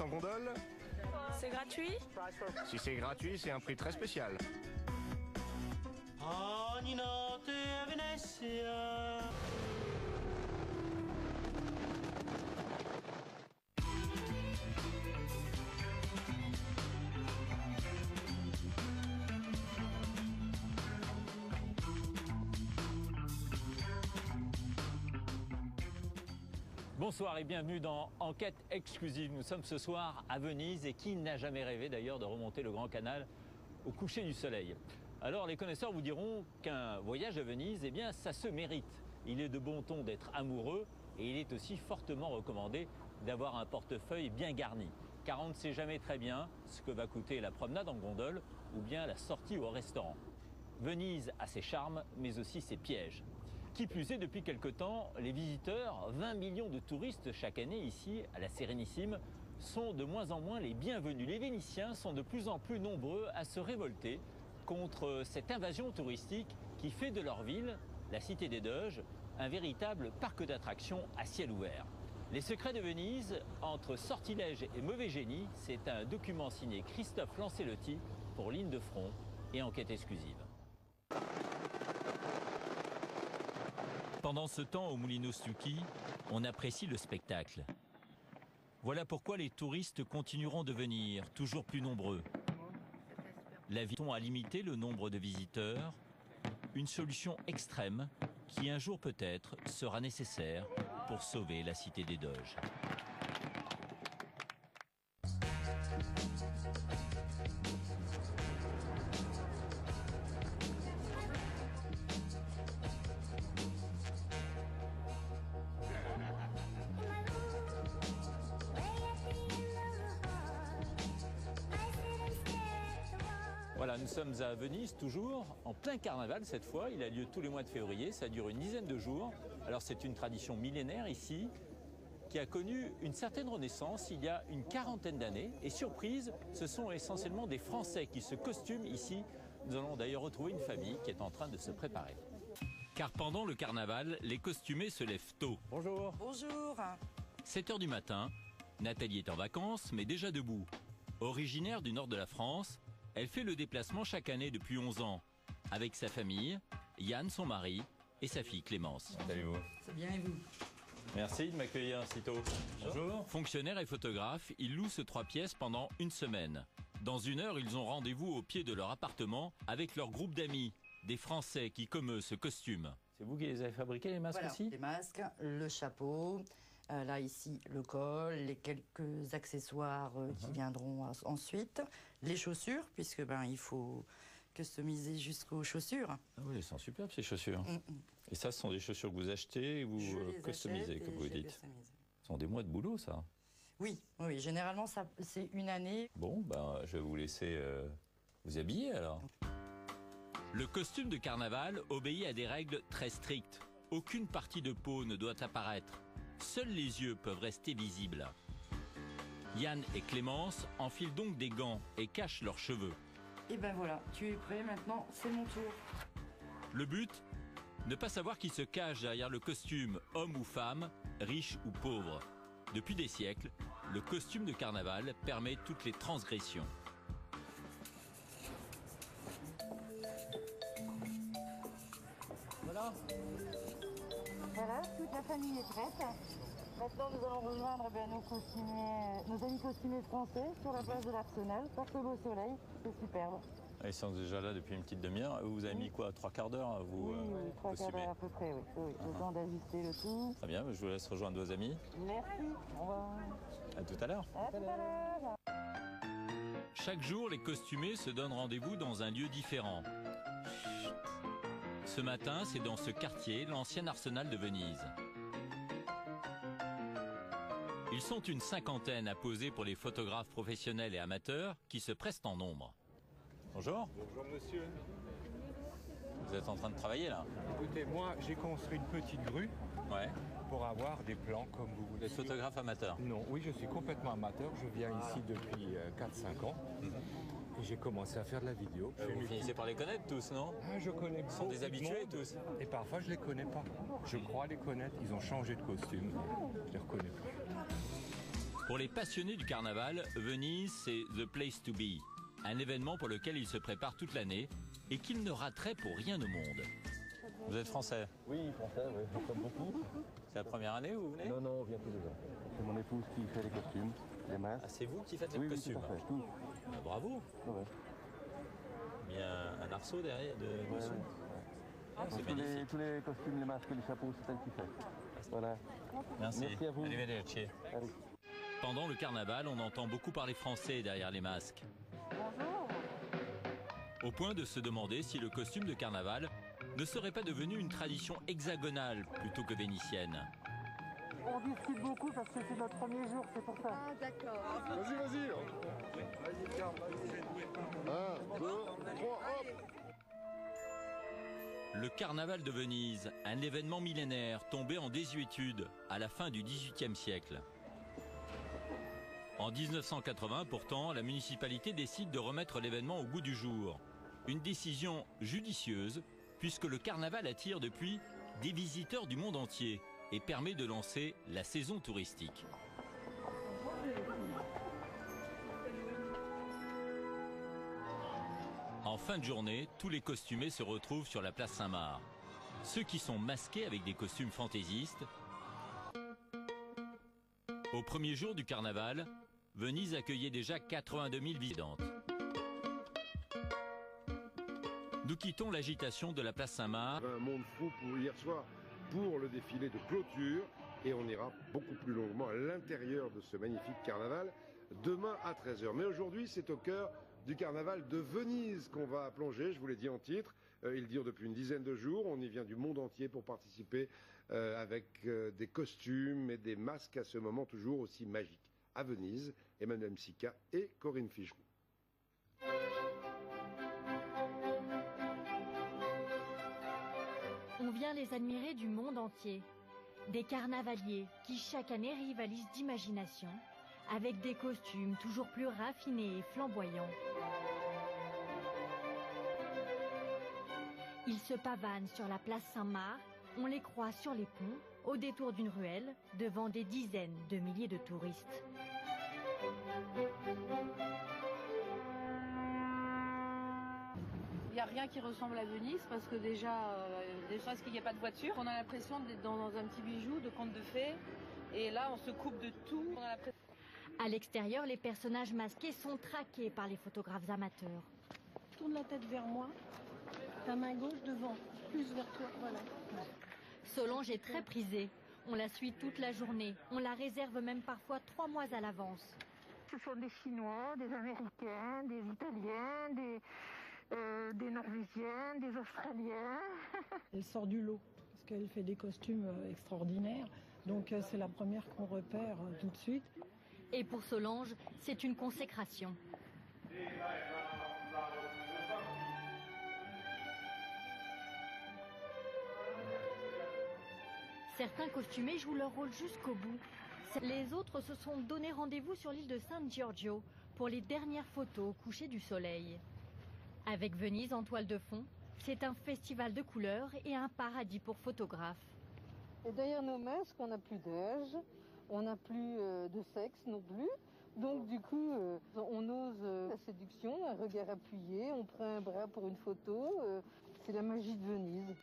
en gondole? C'est gratuit? Si c'est gratuit, c'est un prix très spécial. Ogni notte a Venezia. Bonsoir et bienvenue dans Enquête exclusive. Nous sommes ce soir à Venise et qui n'a jamais rêvé d'ailleurs de remonter le Grand Canal au coucher du soleil? Alors les connaisseurs vous diront qu'un voyage à Venise, eh bien ça se mérite. Il est de bon ton d'être amoureux et il est aussi fortement recommandé d'avoir un portefeuille bien garni. Car on ne sait jamais très bien ce que va coûter la promenade en gondole ou bien la sortie au restaurant. Venise a ses charmes mais aussi ses pièges. Qui plus est, depuis quelque temps, les visiteurs, 20 millions de touristes chaque année ici à la Sérénissime, sont de moins en moins les bienvenus. Les Vénitiens sont de plus en plus nombreux à se révolter contre cette invasion touristique qui fait de leur ville, la Cité des Doges, un véritable parc d'attractions à ciel ouvert. Les secrets de Venise, entre sortilèges et mauvais génie, c'est un document signé Christophe Lancellotti pour Ligne de Front et Enquête exclusive. Pendant ce temps, au Mulino Stucchi, on apprécie le spectacle. Voilà pourquoi les touristes continueront de venir, toujours plus nombreux. L'invitons à limiter le nombre de visiteurs, une solution extrême qui un jour peut-être sera nécessaire pour sauver la Cité des Doges. Voilà, nous sommes à Venise, toujours en plein carnaval cette fois. Il a lieu tous les mois de février, ça dure une dizaine de jours. Alors c'est une tradition millénaire ici, qui a connu une certaine renaissance il y a une quarantaine d'années. Et surprise, ce sont essentiellement des Français qui se costument ici. Nous allons d'ailleurs retrouver une famille qui est en train de se préparer. Car pendant le carnaval, les costumés se lèvent tôt. Bonjour. Bonjour. 7 h du matin, Nathalie est en vacances, mais déjà debout. Originaire du nord de la France, elle fait le déplacement chaque année depuis 11 ans, avec sa famille, Yann, son mari, et sa fille Clémence. Salut-vous. C'est bien et vous? Merci de m'accueillir si tôt. Bonjour. Fonctionnaire et photographe, ils louent ce 3 pièces pendant une semaine. Dans une heure, ils ont rendez-vous au pied de leur appartement avec leur groupe d'amis, des Français qui, comme eux, se costument. C'est vous qui les avez fabriqués, les masques voilà, aussi? Les masques, le chapeau, là ici le col, les quelques accessoires qui viendront ensuite, les chaussures, puisque il faut customiser jusqu'aux chaussures. Ah oui, elles sont superbes ces chaussures. Et ça, ce sont des chaussures que vous achetez et vous customisez, comme vous dites. Ce sont des mois de boulot, ça? Oui, oui, généralement c'est une année. Bon, je vais vous laisser vous habiller alors. Le costume de carnaval obéit à des règles très strictes. Aucune partie de peau ne doit apparaître. Seuls les yeux peuvent rester visibles. Yann et Clémence enfilent donc des gants et cachent leurs cheveux. Et ben voilà, tu es prêt, maintenant c'est mon tour. Le but? Ne pas savoir qui se cache derrière le costume, homme ou femme, riche ou pauvre. Depuis des siècles, le costume de carnaval permet toutes les transgressions. Voilà. Voilà, toute la famille est prête. Maintenant, nous allons rejoindre nos amis costumés français sur la place de l'Arsenal. Porte beau soleil, c'est superbe. Ils sont déjà là depuis une petite demi-heure. Vous avez mis quoi, 3/4 d'heure à vous oui, 3/4 d'heure à peu près, oui. Le temps d'ajuster le tout. Très bien, je vous laisse rejoindre vos amis. Merci, au revoir. À tout à l'heure. À tout à l'heure. Chaque jour, les costumés se donnent rendez-vous dans un lieu différent. Ce matin, c'est dans ce quartier, l'ancien arsenal de Venise. Ils sont une cinquantaine à poser pour les photographes professionnels et amateurs qui se pressent en nombre. Bonjour. Bonjour monsieur. Vous êtes en train de travailler là? Écoutez, moi j'ai construit une petite grue pour avoir des plans comme vous voulez. Vous êtes photographe amateur? Non, oui, je suis complètement amateur. Je viens ici depuis 4-5 ans. Et j'ai commencé à faire de la vidéo. Vous finissez par les connaître tous, non? Ah, je connais. Ils sont des habitués tous. Et parfois je les connais pas. Je crois les connaître. Ils ont changé de costume. Je les reconnais plus. Pour les passionnés du carnaval, Venise, c'est the place to be. Un événement pour lequel ils se préparent toute l'année et qu'ils ne rateraient pour rien au monde. Vous êtes français? Oui, français, oui, comme beaucoup. C'est la première année où vous venez? Non, on vient tous les ans. C'est mon épouse qui fait les costumes, les masques. Ah, c'est vous qui faites les Oui, costumes? tout à fait, tout. Ah, bravo. Ouais. Il y a un arceau derrière de dessous. Ah, c'est magnifique. Tous les costumes, les masques, les chapeaux, c'est elle qui fait. Voilà. Merci. Merci à vous. Arrivederci. Allez. Pendant le carnaval, on entend beaucoup parler français derrière les masques. Bonjour. Au point de se demander si le costume de carnaval ne serait pas devenu une tradition hexagonale plutôt que vénitienne. On discute beaucoup parce que c'est notre premier jour, c'est pour ça. Ah, d'accord. Vas-y. Vas-y, Karl. 1, 2, 3, hop. Le carnaval de Venise, un événement millénaire tombé en désuétude à la fin du XVIIIe siècle. En 1980, pourtant, la municipalité décide de remettre l'événement au goût du jour. Une décision judicieuse, puisque le carnaval attire depuis des visiteurs du monde entier et permet de lancer la saison touristique. En fin de journée, tous les costumés se retrouvent sur la place Saint-Marc. Ceux qui sont masqués avec des costumes fantaisistes. Au premier jour du carnaval, Venise accueillait déjà 82 000 visitantes. Nous quittons l'agitation de la place Saint-Marc. Un monde fou pour hier soir pour le défilé de clôture et on ira beaucoup plus longuement à l'intérieur de ce magnifique carnaval demain à 13 h. Mais aujourd'hui, c'est au cœur du carnaval de Venise qu'on va plonger, je vous l'ai dit en titre. Il dure depuis une dizaine de jours. On y vient du monde entier pour participer avec des costumes et des masques à ce moment toujours aussi magique. À Venise, Emmanuel Msika et Corinne Figeroux. On vient les admirer du monde entier. Des carnavaliers qui chaque année rivalisent d'imagination, avec des costumes toujours plus raffinés et flamboyants. Ils se pavanent sur la place Saint-Marc, on les croise sur les ponts, au détour d'une ruelle, devant des dizaines de milliers de touristes. Il n'y a rien qui ressemble à Venise parce que déjà parce qu'il n'y a pas de voiture, on a l'impression d'être dans un petit bijou de conte de fées. Et là, on se coupe de tout. À l'extérieur, les personnages masqués sont traqués par les photographes amateurs. Tourne la tête vers moi, ta main gauche devant, plus vers toi, voilà. Solange est très prisée. On la suit toute la journée. On la réserve même parfois 3 mois à l'avance. Ce sont des Chinois, des Américains, des Italiens, des Norvégiens, des Australiens. Elle sort du lot parce qu'elle fait des costumes extraordinaires. Donc c'est la première qu'on repère tout de suite. Et pour Solange, c'est une consécration. Certains costumés jouent leur rôle jusqu'au bout. Les autres se sont donné rendez-vous sur l'île de San Giorgio pour les dernières photos au coucher du soleil. Avec Venise en toile de fond, c'est un festival de couleurs et un paradis pour photographes. Et derrière nos masques, on n'a plus d'âge, on n'a plus de sexe non plus. Donc du coup, on ose la séduction, un regard appuyé, on prend un bras pour une photo. C'est la magie de Venise.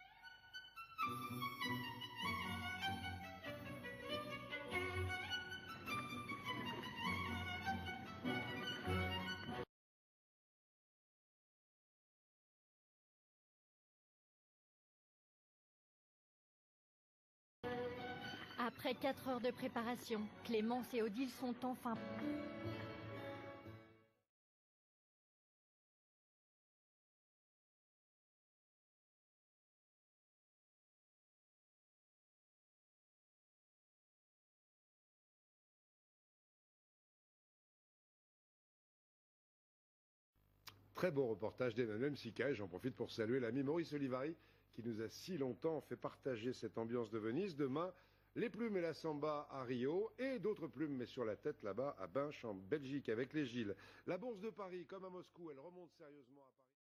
Après 4 heures de préparation, Clémence et Odile sont enfin... Très beau reportage d'Emmanuel Msika et j'en profite pour saluer l'ami Maurice Olivari qui nous a si longtemps fait partager cette ambiance de Venise. Demain, les plumes et la samba à Rio et d'autres plumes mais sur la tête là-bas à Binche en Belgique avec les Gilles. La Bourse de Paris comme à Moscou, elle remonte sérieusement à Paris.